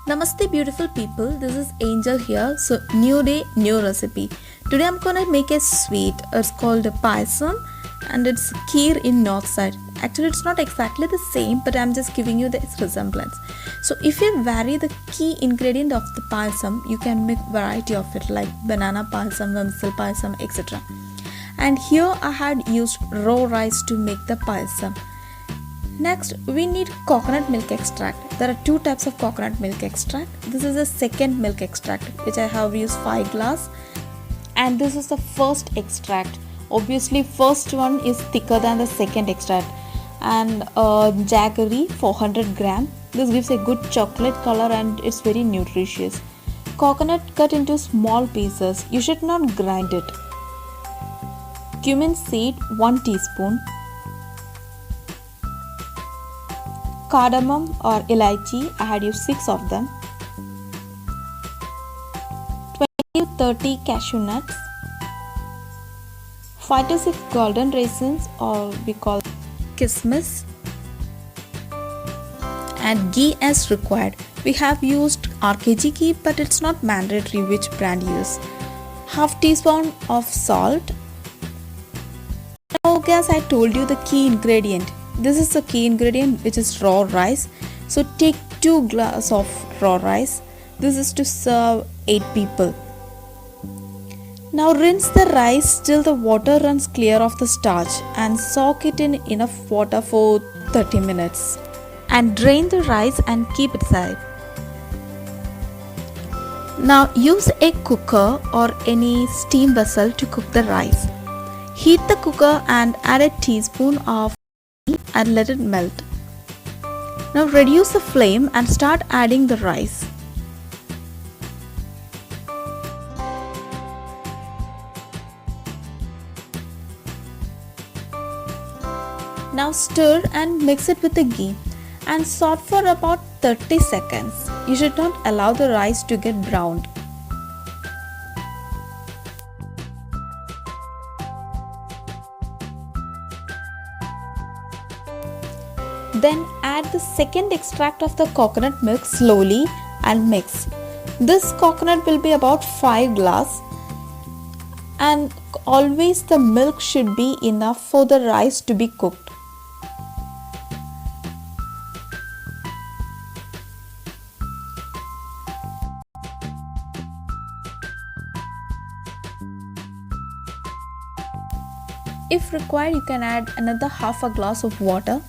Namaste beautiful people, this is Angel here. So new day, new recipe. Today I'm gonna make a sweet. It's called a payasam and it's kheer in north side. Actually it's not exactly the same but I'm just giving you the resemblance. So if you vary the key ingredient of the payasam, you can make variety of it like banana payasam, vermicelli payasam, etc. And here I had used raw rice to make the payasam. Next, we need coconut milk extract. There are two types of coconut milk extract. This is the second milk extract which I have used 5 glass, and this is the first extract. Obviously, first one is thicker than the second extract. And jaggery 400 gram. This gives a good chocolate color and it's very nutritious. Coconut cut into small pieces. You should not grind it. Cumin seed 1 teaspoon. Cardamom or elaichi, I had used 6 of them. 20 to 30 cashew nuts. 5 to 6 golden raisins, or we call kismis. And ghee as required. We have used RKG ghee but it's not mandatory which brand you use. Half teaspoon of salt. Now guys, I told you the key ingredient. This is the key ingredient which is raw rice. So take 2 glass of raw rice. This is to serve 8 people. Now rinse the rice till the water runs clear of the starch and soak it in enough water for 30 minutes. And drain the rice and keep it aside. Now use a cooker or any steam vessel to cook the rice. Heat the cooker and add a teaspoon of and let it melt. Now reduce the flame and start adding the rice. Now stir and mix it with the ghee and saute for about 30 seconds. You should not allow the rice to get browned. Then add the second extract of the coconut milk slowly and mix. This coconut will be about 5 glass, and always the milk should be enough for the rice to be cooked. If required, you can add another half a glass of water.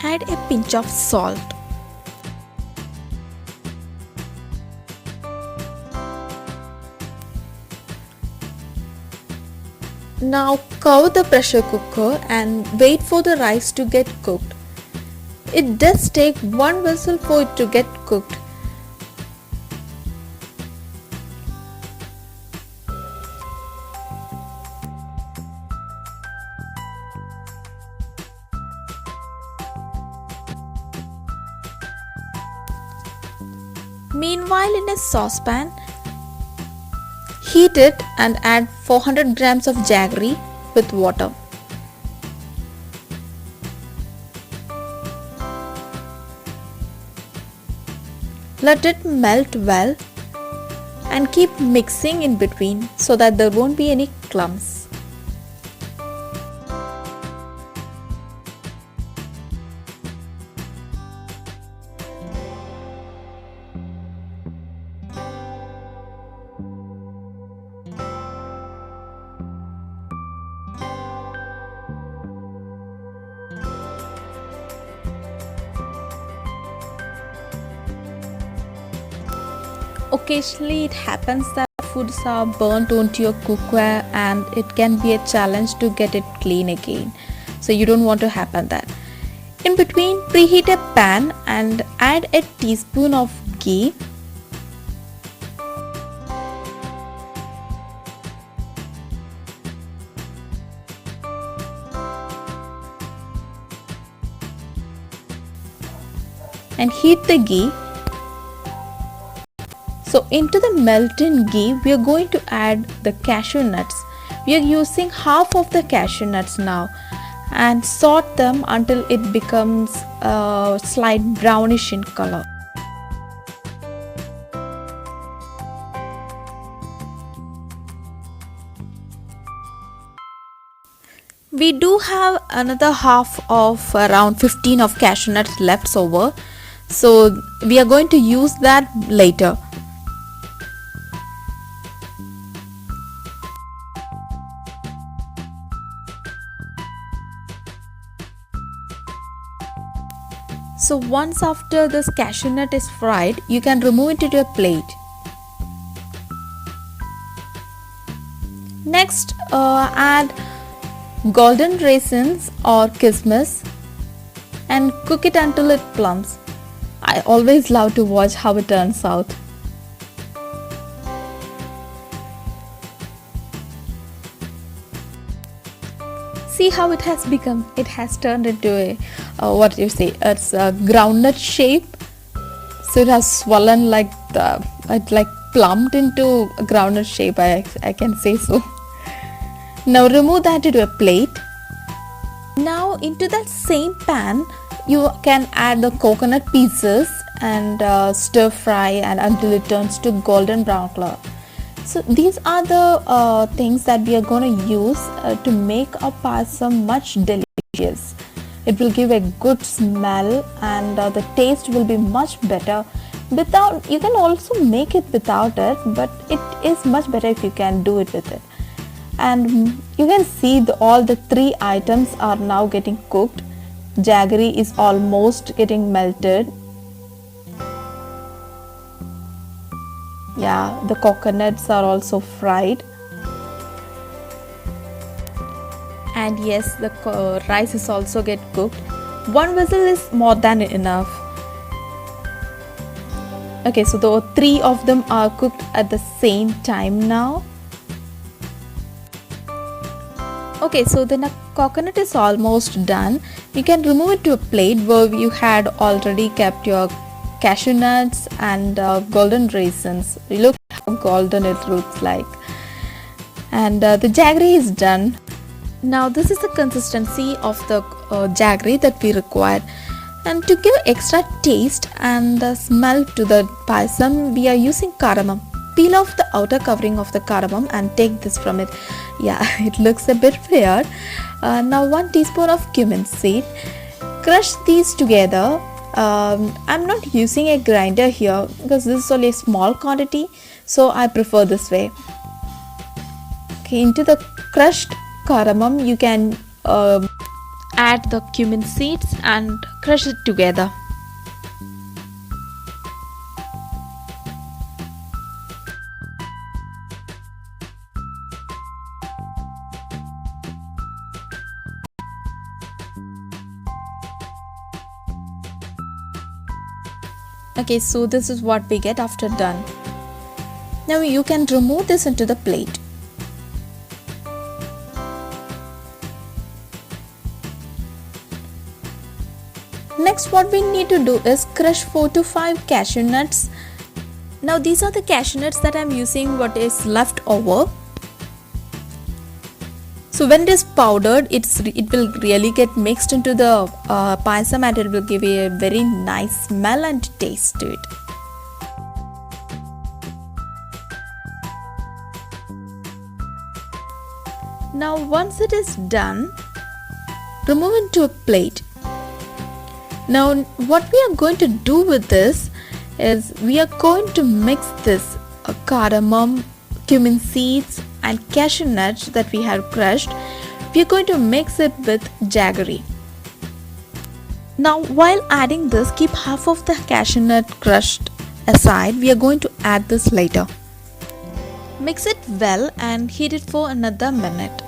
Add a pinch of salt. Now cover the pressure cooker and wait for the rice to get cooked. It does take 1 whistle for it to get cooked. Meanwhile, in a saucepan, heat it and add 400 grams of jaggery with water. Let it melt well and keep mixing in between so that there won't be any clumps. Occasionally it happens that foods are burnt onto your cookware and it can be a challenge to get it clean again. So you don't want to happen that. In between, preheat a pan and add a teaspoon of ghee. And heat the ghee. So into the melted ghee, we are going to add the cashew nuts. We are using half of the cashew nuts now and sort them until it becomes a slight brownish in color. We do have another half of around 15 of cashew nuts left over, so we are going to use that later. So once after this cashew nut is fried, you can remove it into a plate. Next, add golden raisins or kismis and cook it until it plumps. I always love to watch how it turns out. See how it has become. It has turned into a what do you say? It's a groundnut shape. So it has swollen like it like plumped into a groundnut shape. I can say so. Now remove that into a plate. Now into that same pan, you can add the coconut pieces and stir fry and until it turns to golden brown color. So these are the things that we are going to use to make our payasam much delicious. It will give a good smell and the taste will be much better. You can also make it without it, but it is much better if you can do it with it. And you can see all the three items are now getting cooked. Jaggery is almost getting melted. Yeah, the coconuts are also fried. And yes, the rice is also get cooked. One whistle is more than enough. Okay, so the three of them are cooked at the same time now. Okay, so the coconut is almost done. You can remove it to a plate where you had already kept your cashew nuts and golden raisins. Look how golden it looks like. And the jaggery is done. Now this is the consistency of the jaggery that we require. And to give extra taste and smell to the payasam, we are using cardamom. Peel off the outer covering of the cardamom and take this from it. Yeah, it looks a bit weird. Now 1 teaspoon of cumin seed. Crush these together. I'm not using a grinder here because this is only a small quantity, so I prefer this way. Okay, into the crushed cardamom you can add the cumin seeds and crush it together. Okay, so this is what we get after done. Now you can remove this into the plate. Next, what we need to do is crush 4 to 5 cashew nuts. Now these are the cashew nuts that I'm using, what is left over. So when it is powdered, it will really get mixed into the payasam and it will give a very nice smell and taste to it. Now once it is done, remove it to a plate. Now what we are going to do with this is we are going to mix this cardamom, cumin seeds and cashew nuts that we have crushed. We are going to mix it with jaggery. Now while adding this, keep half of the cashew nut crushed aside. We are going to add this later. Mix it well and heat it for another minute.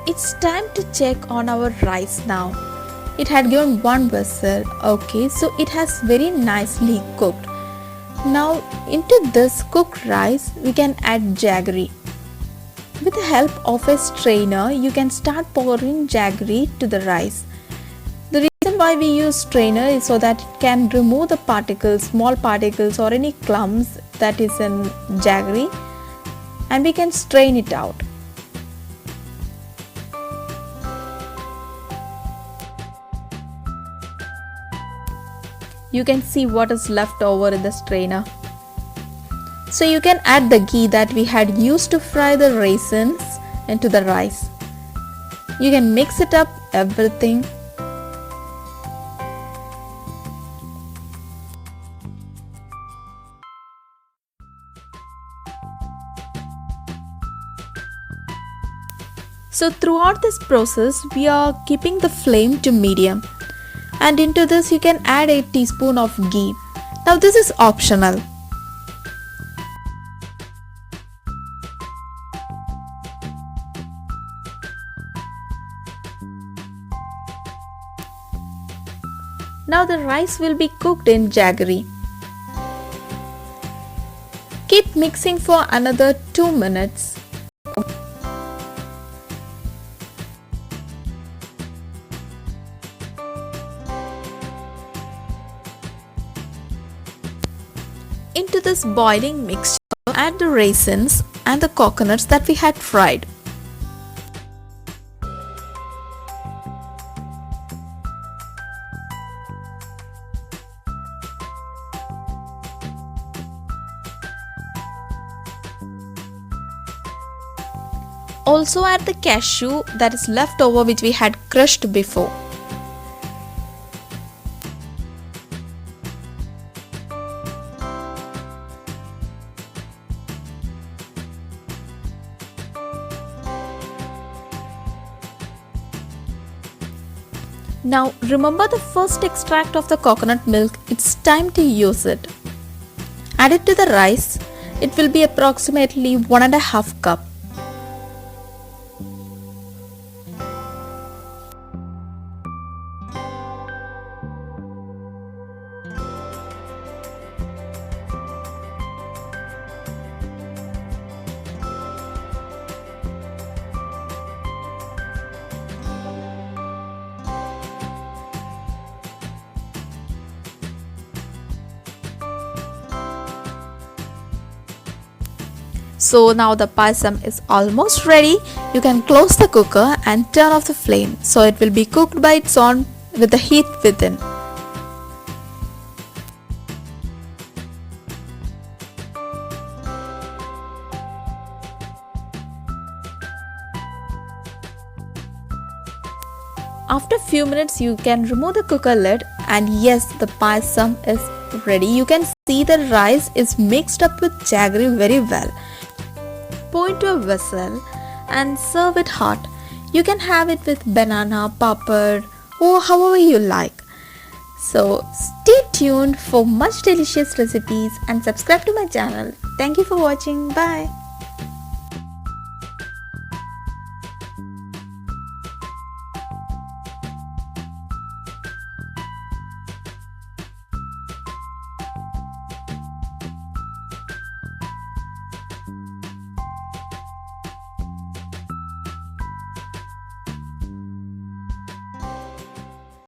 It's time to check on our rice now. It had given 1 whistle. Okay, so it has very nicely cooked. Now into this cooked rice we can add jaggery. With the help of a strainer, you can start pouring jaggery to the rice. The reason why we use strainer is so that it can remove the particles, small particles or any clumps that is in jaggery, and we can strain it out. You can see what is left over in the strainer. So you can add the ghee that we had used to fry the raisins into the rice. You can mix it up everything. So throughout this process, we are keeping the flame to medium. And into this you can add a teaspoon of ghee. Now this is optional. Now the rice will be cooked in jaggery. Keep mixing for another 2 minutes. Into this boiling mixture, add the raisins and the coconuts that we had fried. Also add the cashew that is left over, which we had crushed before. Now remember the first extract of the coconut milk, it's time to use it. Add it to the rice. It will be approximately 1.5 cup. So now the payasam is almost ready. You can close the cooker and turn off the flame so it will be cooked by its own with the heat within. After a few minutes you can remove the cooker lid, and yes, the payasam is ready. You can see the rice is mixed up with jaggery very well. Pour into a vessel and serve it hot. You can have it with banana, papad, or however you like. So stay tuned for much delicious recipes and subscribe to my channel. Thank you for watching. Bye.